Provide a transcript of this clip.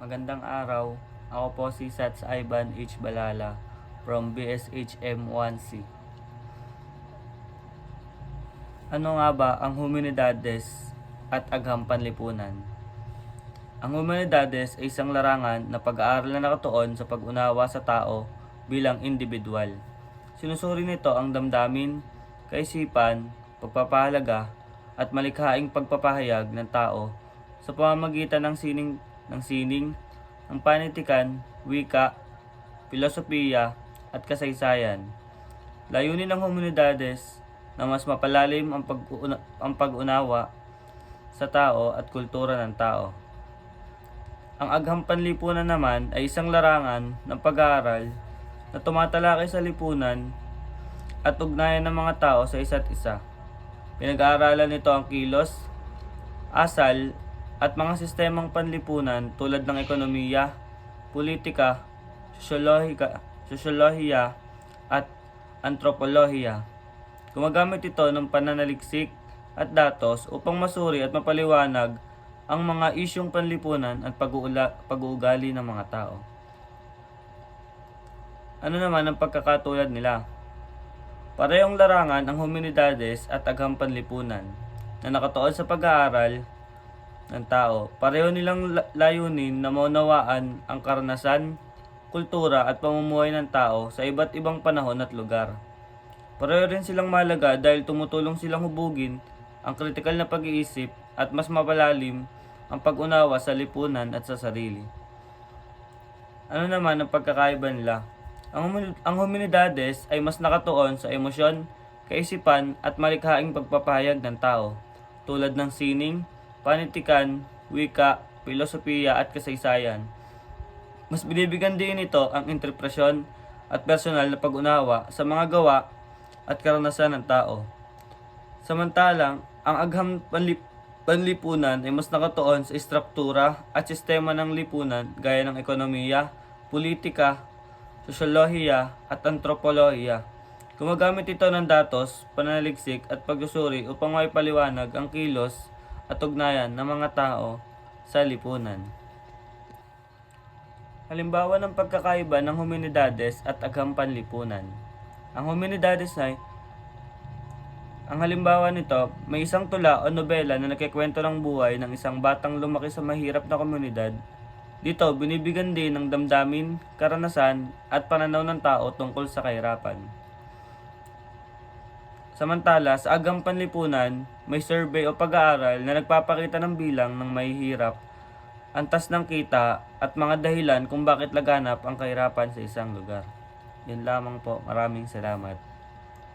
Magandang araw. Ako po si Sats Ivan H. Balala from BSHM 1C. Ano nga ba ang humanidades at agham panlipunan? Ang humanidades ay isang larangan na pag-aaral na nakatuon sa pag-unawa sa tao bilang individual. Sinusuri nito ang damdamin, kaisipan, pagpapahalaga at malikhaing pagpapahayag ng tao sa pamamagitan ng sining, ng panitikan, wika, filosofiya at kasaysayan. Layunin ng humanidades na mas mapalalim ang pag-unawa sa tao at kultura ng tao. Ang agham panlipunan naman ay isang larangan ng pag-aaral na tumatalakay sa lipunan at ugnayan ng mga tao sa isa't isa. Pinag-aaralan nito ang kilos, asal, at mga sistemang panlipunan tulad ng ekonomiya, politika, sosyolohiya, at antropolohiya. Gumagamit ito ng pananaliksik at datos upang masuri at mapaliwanag ang mga isyong panlipunan at pag-uugali ng mga tao. Ano naman ang pagkakatulad nila? Parehong larangan ang humanidades at agham panlipunan na nakatuon sa pag-aaral ng tao. Pareho nilang layunin na maunawaan ang karanasan, kultura at pamumuhay ng tao sa iba't ibang panahon at lugar. Pareho rin silang mahalaga dahil tumutulong silang hubugin ang kritikal na pag-iisip at mas mapalalim ang pag-unawa sa lipunan at sa sarili. Ano naman ang pagkakaiba nila? Ang humanidades ay mas nakatuon sa emosyon, kaisipan at malikhaing pagpapahayag ng tao, tulad ng sining, panitikan, wika, filosofiya at kasaysayan. Mas binibigyan din ito ang interpresyon at personal na pag-unawa sa mga gawa at karanasan ng tao. Samantalang, ang agham panlipunan ay mas nakatuon sa istruktura at sistema ng lipunan gaya ng ekonomiya, politika, sosyolohiya at antropolohiya. Gumagamit ito ng datos, pananaliksik at pagsusuri upang maipaliwanag ang kilos at ugnayan ng mga tao sa lipunan. Halimbawa ng pagkakaiba ng humanidades at agham panlipunan. Ang humanidades ay ang halimbawa nito, may isang tula o nobela na nagkikwento ng buhay ng isang batang lumaki sa mahirap na komunidad. Dito, binibigyan din ng damdamin, karanasan, at pananaw ng tao tungkol sa kahirapan. Samantala, sa agham panlipunan, may survey o pag-aaral na nagpapakita ng bilang ng mahihirap, antas ng kita, at mga dahilan kung bakit laganap ang kahirapan sa isang lugar. Yan lamang po. Maraming salamat.